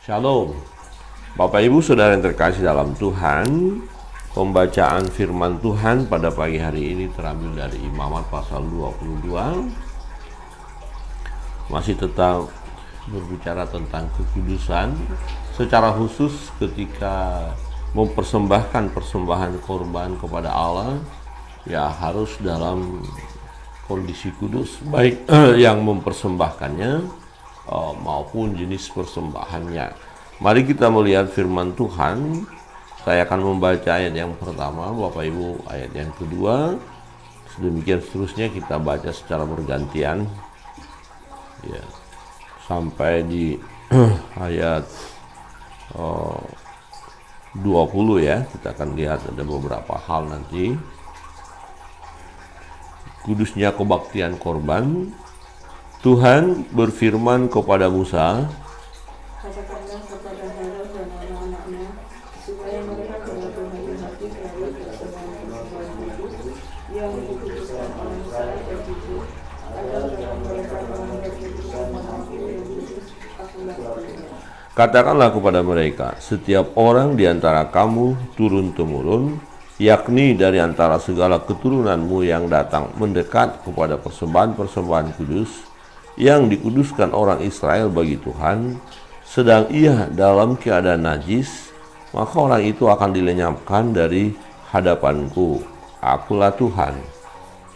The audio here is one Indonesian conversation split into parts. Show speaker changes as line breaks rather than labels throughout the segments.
Shalom, Bapak Ibu Saudara yang terkasih dalam Tuhan. Pembacaan firman Tuhan pada pagi hari ini terambil dari Imamat pasal 22. Masih tetap berbicara tentang kekudusan, secara khusus ketika mempersembahkan persembahan korban kepada Allah, ya harus dalam kondisi kudus, baik yang mempersembahkannya maupun jenis persembahannya. Mari kita melihat firman Tuhan. Saya akan membaca ayat yang pertama, Bapak Ibu ayat yang kedua, sedemikian seterusnya kita baca secara bergantian ya, sampai di ayat 20 ya. Kita akan lihat ada beberapa hal nanti. Kudusnya kebaktian korban. Tuhan berfirman kepada Musa,
katakanlah kepada Harun dan anak-anaknya, supaya mereka mengetahui hati terhadap persembahan-persembahan kudus yang dikuduskan oleh Musa begitu, agar dalam mereka melanggar kedudukan aku yang kudus, akulah Tuhan.
katakanlah kepada mereka, setiap orang di antara kamu turun-temurun, yakni dari antara segala keturunanmu yang datang mendekat kepada persembahan-persembahan kudus yang dikuduskan orang Israel bagi Tuhan, sedang ia dalam keadaan najis, maka orang itu akan dilenyapkan dari hadapanku. Akulah Tuhan.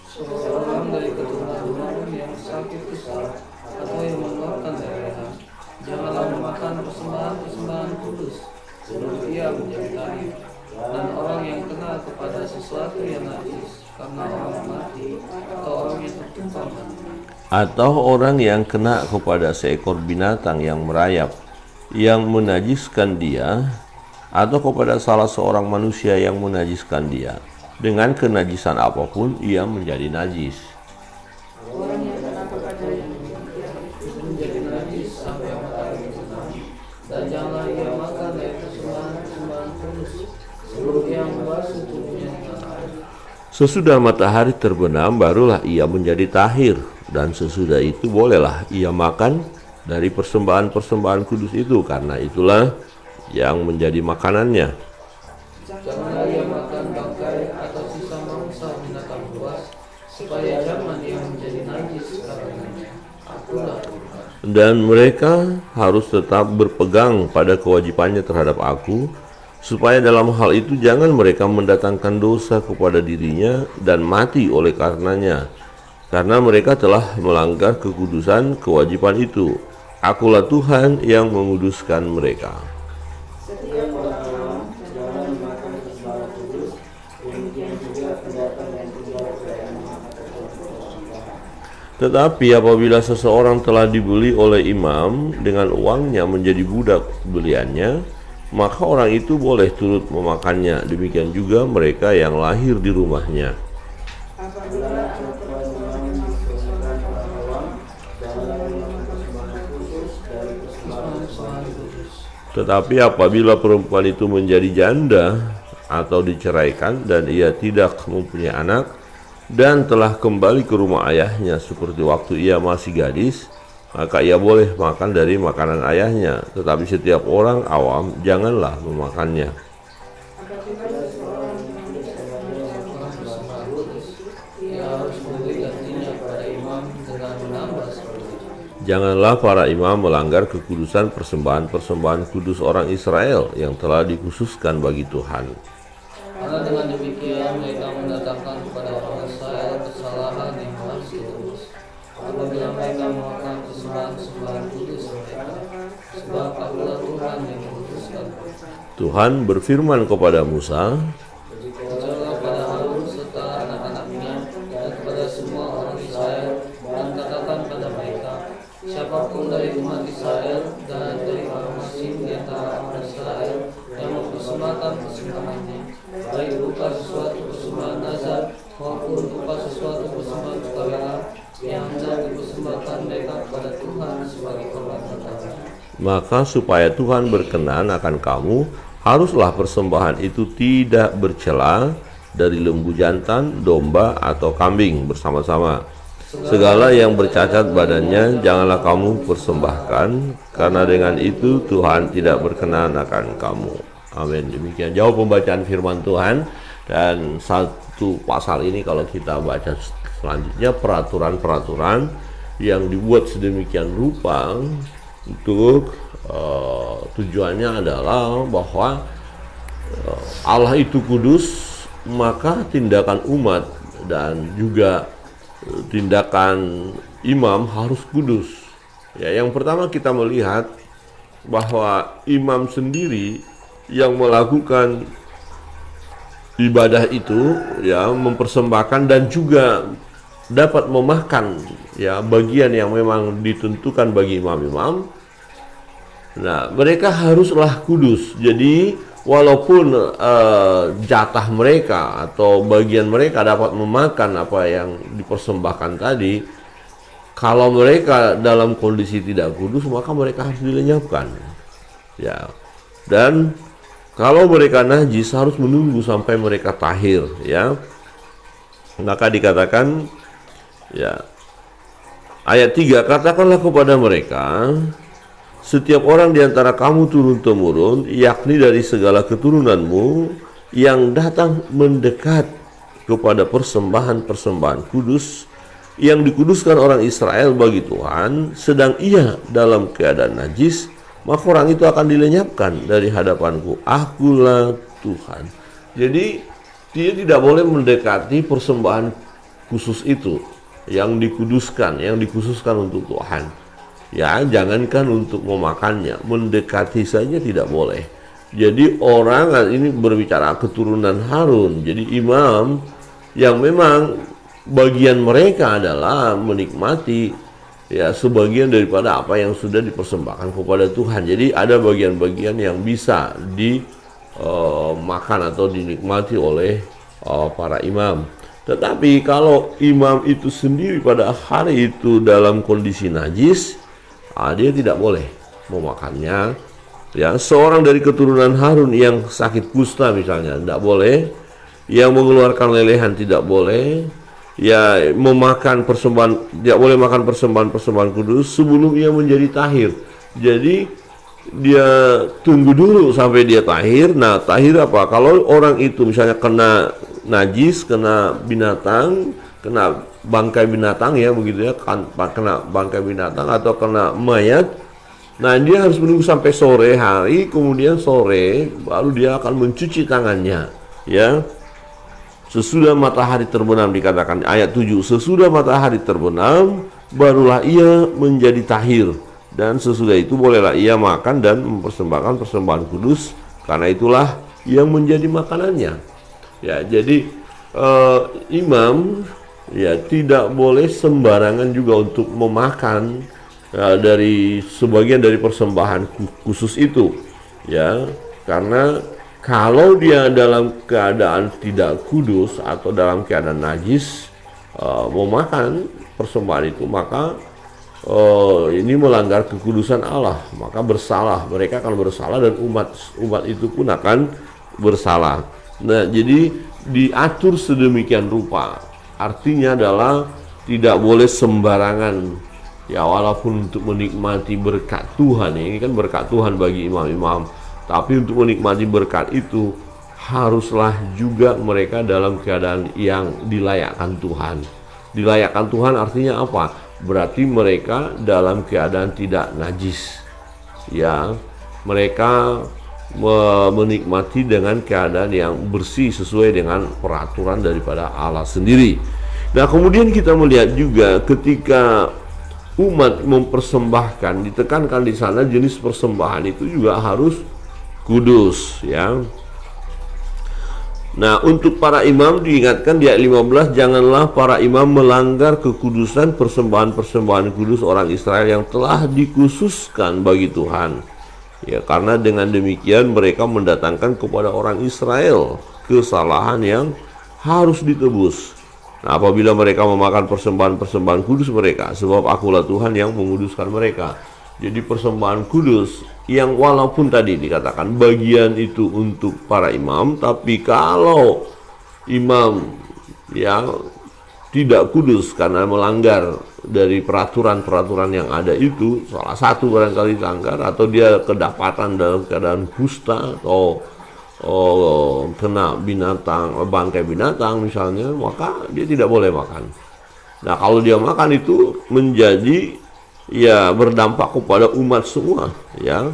Seorang dari keturunan yang sakit usia atau yang mengeluarkan darah, janganlah memakan persembahan kudus sebelum ia menjadi tahir. Dan orang yang kena kepada sesuatu yang najis karena orang mati atau orang yang tertumpang,
Atau orang yang kena kepada seekor binatang yang merayap, yang menajiskan dia, atau kepada salah seorang manusia yang menajiskan dia, dengan kenajisan apapun ia menjadi najis.
Orang yang kena kepada yang
menjadi najis sampai matahari terbenam. Dan janganlah ia makan dari persembahan kudus sebelum ia membasuh tubuhnya dengan air.
Sesudah matahari terbenam barulah ia menjadi tahir, dan sesudah itu bolehlah ia makan dari persembahan-persembahan kudus itu, karena itulah yang menjadi makanannya.
Janganlah ia makan bangkai atau sisa mangsa binatang buas, supaya jangan ia menjadi najis karenanya. Akulah Tuhan.
Dan mereka harus tetap berpegang pada kewajibannya terhadap aku, supaya dalam hal itu jangan mereka mendatangkan dosa kepada dirinya dan mati oleh karenanya, karena mereka telah melanggar kekudusan kewajiban itu. Akulah Tuhan yang menguduskan mereka.
setiap orang janganlah memakan persembahan kudus, demikian juga pendatang yang tinggal di daerah
Tetapi apabila seseorang telah dibeli oleh imam dengan uangnya menjadi budak beliannya, maka orang itu boleh turut memakannya. Demikian juga mereka yang lahir di rumahnya.
apabila anak perempuan masuk sholat awal, janganlah memakan persembahan kudus dari
Persembahan kudus.
Tetapi apabila perempuan itu menjadi janda atau diceraikan dan ia tidak mempunyai anak dan telah kembali ke rumah ayahnya seperti waktu ia masih gadis, maka ia boleh makan dari makanan ayahnya. Tetapi setiap orang awam janganlah memakannya.
apabila seseorang
Orang persembahan kudus, ia harus memberi gantinya pada imam dengan menambah seperti itu.
Janganlah para imam melanggar kekudusan persembahan-persembahan kudus orang Israel yang telah dikhususkan bagi Tuhan.
Karena dengan demikian mereka mendatangkan kepada orang Israel kesalahan yang harus ditebus apabila mereka memakan persembahan kudus mereka, sebab akulah Tuhan yang menguduskan.
Tuhan berfirman kepada Musa,
Bicara pada Harun serta anak-anaknya dan kepada semua orang Israel, dan katakan pada mereka, siapapun dari umat Israel dan dari orang asing di antara orang Israel yang mempersembahkan persembahannya, baik berupa sesuatu persembahan nazar maupun berupa sesuatu persembahan sukarela yang hendak dipersembahkan mereka kepada Tuhan sebagai korban pertama.
maka supaya Tuhan berkenan akan kamu, haruslah persembahan itu tidak bercela dari lembu jantan, domba, atau kambing bersama-sama. segala yang bercacat badannya janganlah kamu persembahkan, karena dengan itu Tuhan tidak berkenan akan kamu. Amin. Demikian jauh pembacaan firman Tuhan. Dan satu pasal ini kalau kita baca selanjutnya, peraturan-peraturan yang dibuat sedemikian rupa untuk tujuannya adalah bahwa Allah itu kudus, maka tindakan umat dan juga tindakan imam harus kudus. Ya, yang pertama kita melihat bahwa imam sendiri yang melakukan ibadah itu, ya, mempersembahkan dan juga dapat memakan, ya, bagian yang memang ditentukan bagi imam-imam. Nah, mereka haruslah kudus. Jadi walaupun jatah mereka atau bagian mereka dapat memakan apa yang dipersembahkan tadi, kalau mereka dalam kondisi tidak kudus, maka mereka harus dilenyapkan. Ya. Dan kalau mereka najis harus menunggu sampai mereka tahir, ya. Maka dikatakan, ya, ayat 3, katakanlah kepada mereka, setiap orang di antara kamu turun-temurun, yakni dari segala keturunanmu, yang datang mendekat kepada persembahan-persembahan kudus yang dikuduskan orang Israel bagi Tuhan, sedang ia dalam keadaan najis, maka orang itu akan dilenyapkan dari hadapanku. Akulah Tuhan. Jadi dia tidak boleh mendekati persembahan khusus itu yang dikuduskan, yang dikhususkan untuk Tuhan. Ya, jangankan untuk memakannya, mendekati saja tidak boleh. Jadi orang ini berbicara keturunan Harun. Jadi imam yang memang bagian mereka adalah menikmati, ya, sebagian daripada apa yang sudah dipersembahkan kepada Tuhan. Jadi ada bagian-bagian yang bisa dimakan atau dinikmati oleh para imam. Tetapi kalau imam itu sendiri pada hari itu dalam kondisi najis, dia tidak boleh memakannya. Ya, seorang dari keturunan Harun yang sakit kusta misalnya tidak boleh, yang mengeluarkan lelehan tidak boleh, ya, memakan persembahan, tidak boleh makan persembahan kudus sebelum ia menjadi tahir. Jadi dia tunggu dulu sampai dia tahir. Nah, tahir apa? Kalau orang itu misalnya kena najis, kena binatang, kena bangkai binatang, ya begitu ya, kena bangkai binatang atau kena mayat, nah dia harus menunggu sampai sore hari, kemudian sore baru dia akan mencuci tangannya, ya. Sesudah matahari terbenam, dikatakan ayat 7, sesudah matahari terbenam barulah ia menjadi tahir, dan sesudah itu bolehlah ia makan dan mempersembahkan persembahan kudus, karena itulah yang menjadi makanannya. Ya, jadi imam, ya, tidak boleh sembarangan juga untuk memakan dari sebagian dari persembahan khusus itu, ya, karena kalau dia dalam keadaan tidak kudus atau dalam keadaan najis memakan persembahan itu, maka ini melanggar kekudusan Allah, maka bersalah, mereka akan bersalah dan umat itu pun akan bersalah. Nah, jadi diatur sedemikian rupa, artinya adalah tidak boleh sembarangan, ya, walaupun untuk menikmati berkat Tuhan, ini kan berkat Tuhan bagi imam-imam, tapi untuk menikmati berkat itu haruslah juga mereka dalam keadaan yang dilayakkan Tuhan. Dilayakkan Tuhan artinya apa? Berarti mereka dalam keadaan tidak najis, ya, mereka menikmati dengan keadaan yang bersih sesuai dengan peraturan daripada Allah sendiri. Nah, kemudian kita melihat juga ketika umat mempersembahkan, ditekankan di sana jenis persembahan itu juga harus kudus, ya. Nah, untuk para imam diingatkan di ayat 15, janganlah para imam melanggar kekudusan persembahan-persembahan kudus orang Israel yang telah dikhususkan bagi Tuhan. Ya, karena dengan demikian mereka mendatangkan kepada orang Israel kesalahan yang harus ditebus. Nah, apabila mereka memakan persembahan-persembahan kudus mereka, sebab akulah Tuhan yang menguduskan mereka. Jadi persembahan kudus yang walaupun tadi dikatakan bagian itu untuk para imam, tapi kalau imam, ya, tidak kudus karena melanggar dari peraturan-peraturan yang ada itu, salah satu barangkali dilanggar, atau dia kedapatan dalam keadaan kusta atau kena binatang, bangkai binatang misalnya, maka dia tidak boleh makan. Nah, kalau dia makan itu menjadi ya berdampak kepada umat semua, ya,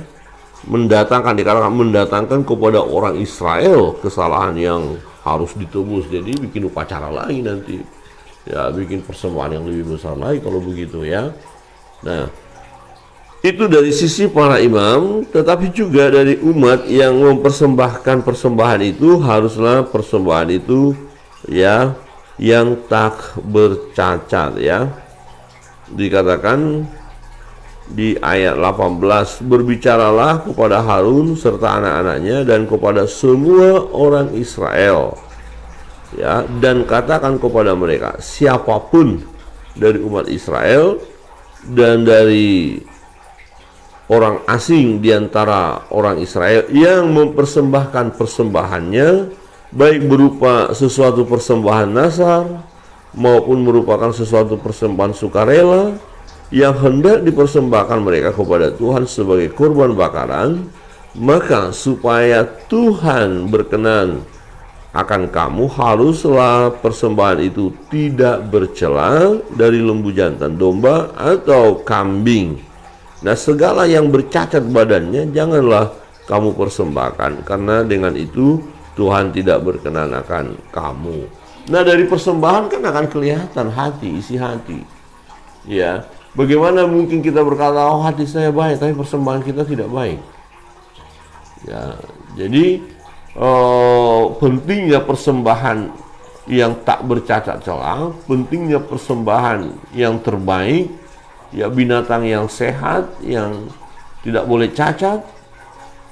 mendatangkan kepada orang Israel kesalahan yang harus ditebus. Jadi bikin upacara lagi nanti, ya, bikin persembahan yang lebih besar lagi kalau begitu, ya. Nah, itu dari sisi para imam, tetapi juga dari umat yang mempersembahkan persembahan itu, haruslah persembahan itu ya yang tak bercacat, ya. Dikatakan di ayat 18, berbicaralah kepada Harun serta anak-anaknya dan kepada semua orang Israel, ya, dan katakan kepada mereka, siapapun dari umat Israel dan dari orang asing di antara orang Israel yang mempersembahkan persembahannya, baik berupa sesuatu persembahan nazar maupun merupakan sesuatu persembahan sukarela yang hendak dipersembahkan mereka kepada Tuhan sebagai kurban bakaran, maka supaya Tuhan berkenan akan kamu, haruslah persembahan itu tidak bercela dari lembu jantan domba atau kambing. Nah, segala yang bercacat badannya janganlah kamu persembahkan, karena dengan itu Tuhan tidak berkenan akan kamu. Nah, dari persembahan kan akan kelihatan hati, isi hati, ya. Bagaimana mungkin kita berkata, oh hati saya baik, tapi persembahan kita tidak baik, ya. Jadi pentingnya persembahan yang tak bercacat celah, pentingnya persembahan yang terbaik, ya, binatang yang sehat, yang tidak boleh cacat.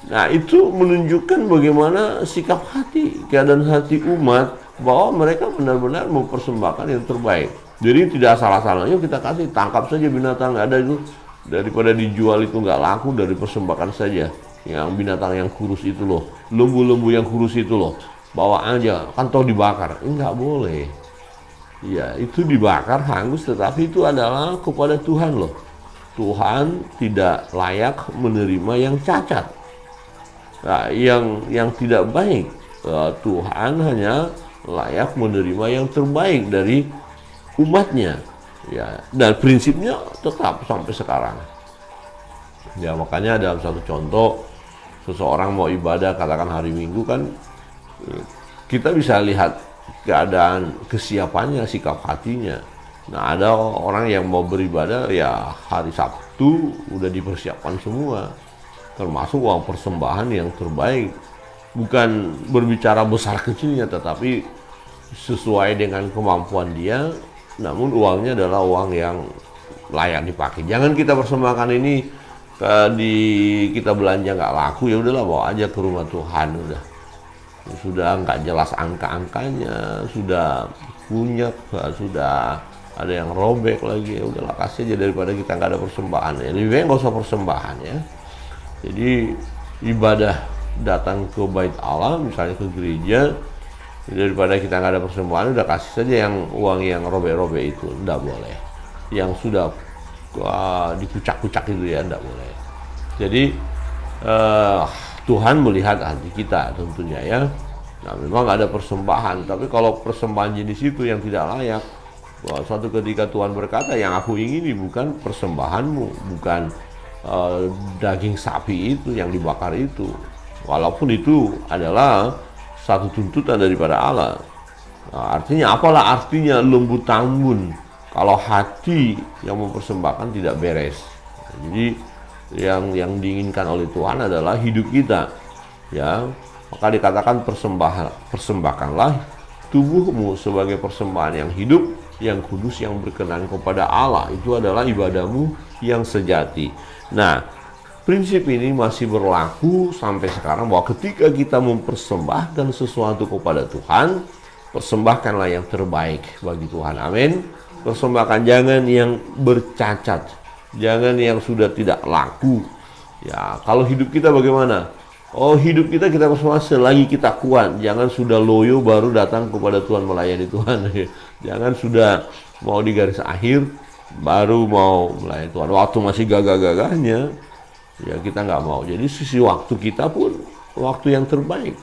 Nah, itu menunjukkan bagaimana sikap hati, keadaan hati umat, bahwa mereka benar-benar mempersembahkan yang terbaik. Jadi tidak salah-salahnya kita kasih, tangkap saja binatang nggak ada itu, daripada dijual itu nggak laku, dari persembahkan saja. Yang binatang yang kurus itu loh, lembu-lembu yang kurus itu loh, bawa aja, kan toh dibakar. Nggak boleh. Ya, itu dibakar hangus, tetapi itu adalah kepada Tuhan loh. Tuhan tidak layak menerima yang cacat, nah, yang tidak baik. Tuhan hanya layak menerima yang terbaik dari umatnya, ya. Dan prinsipnya tetap sampai sekarang. Ya, makanya dalam satu contoh, seseorang mau ibadah, katakan hari Minggu, kan kita bisa lihat keadaan kesiapannya, sikap hatinya. Nah, ada orang yang mau beribadah, ya hari Sabtu udah dipersiapkan semua, termasuk uang persembahan yang terbaik. Bukan berbicara besar kecilnya, tetapi sesuai dengan kemampuan dia, namun uangnya adalah uang yang layak dipakai. Jangan kita persembahkan ini kita belanja nggak laku, ya udahlah bawa aja ke rumah Tuhan, sudah nggak jelas angka-angkanya, sudah punya, sudah ada yang robek lagi, ya udahlah kasih aja daripada kita nggak ada persembahan. Ya, lebih baik nggak usah persembahan, ya. Jadi ibadah datang ke bait Allah, misalnya ke gereja, daripada kita nggak ada persembahan, udah kasih saja yang uang yang robek-robek itu, nggak boleh. Yang sudah dikucak-kucak itu, ya nggak boleh. Jadi Tuhan melihat hati kita tentunya, ya. Nah, memang ada persembahan, tapi kalau persembahan jenis itu yang tidak layak, suatu ketika Tuhan berkata, yang aku ingini bukan persembahanmu, bukan daging sapi itu yang dibakar itu, walaupun itu adalah satu tuntutan daripada Allah. Nah, artinya apalah artinya lembu tambun kalau hati yang mempersembahkan tidak beres. Jadi yang diinginkan oleh Tuhan adalah hidup kita, ya. Maka dikatakan persembahkanlah tubuhmu sebagai persembahan yang hidup, yang kudus, yang berkenan kepada Allah. Itu adalah ibadahmu yang sejati. Nah, prinsip ini masih berlaku sampai sekarang, bahwa ketika kita mempersembahkan sesuatu kepada Tuhan, persembahkanlah yang terbaik bagi Tuhan. Amin. Persembahkan, jangan yang bercacat, jangan yang sudah tidak laku. Ya, kalau hidup kita bagaimana? Oh, hidup kita bersama selagi kita kuat. Jangan sudah loyo baru datang kepada Tuhan melayani Tuhan. Jangan sudah mau di garis akhir baru mau melayani Tuhan. Waktu masih gagah-gagahnya, ya kita nggak mau. Jadi sisi waktu kita pun waktu yang terbaik,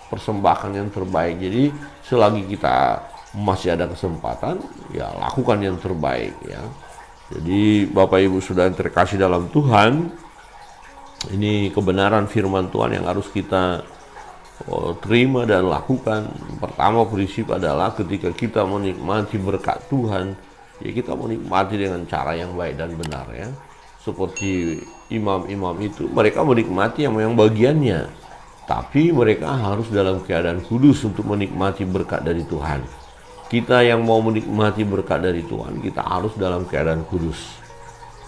persembahkan yang terbaik. Jadi selagi kita masih ada kesempatan, ya lakukan yang terbaik ya. Jadi Bapak Ibu sudah terkasih dalam Tuhan, ini kebenaran firman Tuhan yang harus kita terima dan lakukan. Pertama prinsip adalah ketika kita menikmati berkat Tuhan, ya kita menikmati dengan cara yang baik dan benar ya. Seperti imam-imam itu, mereka menikmati yang bagiannya, tapi mereka harus dalam keadaan kudus untuk menikmati berkat dari Tuhan. Kita yang mau menikmati berkat dari Tuhan, kita harus dalam keadaan kudus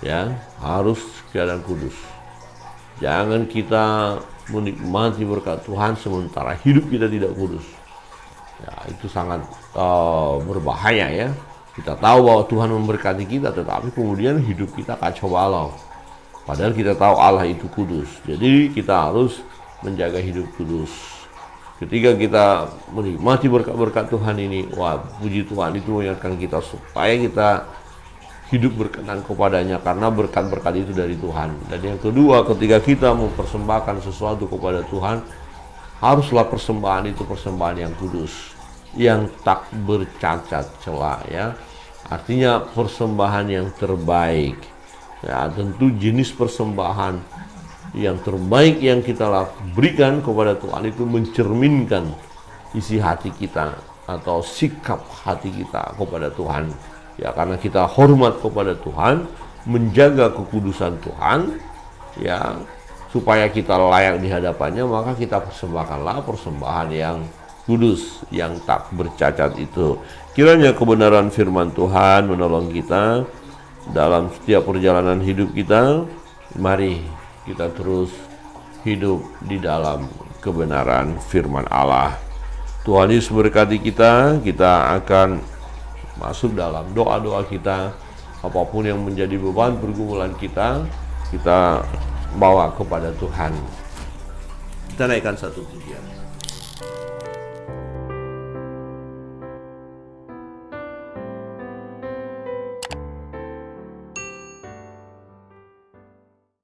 ya, harus keadaan kudus. Jangan kita menikmati berkat Tuhan sementara hidup kita tidak kudus. Ya, itu sangat berbahaya ya. Kita tahu bahwa Tuhan memberkati kita, tetapi kemudian hidup kita kacau balau. Padahal kita tahu Allah itu kudus. Jadi kita harus menjaga hidup kudus. Ketika kita menikmati berkat-berkat Tuhan ini, wah puji Tuhan, itu mengingatkan kita supaya kita hidup berkenan kepadanya, karena berkat-berkat itu dari Tuhan. Dan yang kedua, ketika kita mempersembahkan sesuatu kepada Tuhan, haruslah persembahan itu persembahan yang kudus, yang tak bercacat celah ya. Artinya persembahan yang terbaik ya. Tentu jenis persembahan yang terbaik yang kita berikan kepada Tuhan itu mencerminkan isi hati kita atau sikap hati kita kepada Tuhan ya, karena kita hormat kepada Tuhan, menjaga kekudusan Tuhan ya, supaya kita layak di hadapannya, maka kita persembahkanlah persembahan yang kudus, yang tak bercacat itu. Kiranya kebenaran firman Tuhan menolong kita dalam setiap perjalanan hidup kita. Mari kita terus hidup di dalam kebenaran firman Allah. Tuhan Yesus berkati kita. Kita akan masuk dalam doa-doa kita. Apapun yang menjadi beban pergumulan kita bawa kepada Tuhan. Kita naikkan satu pujian.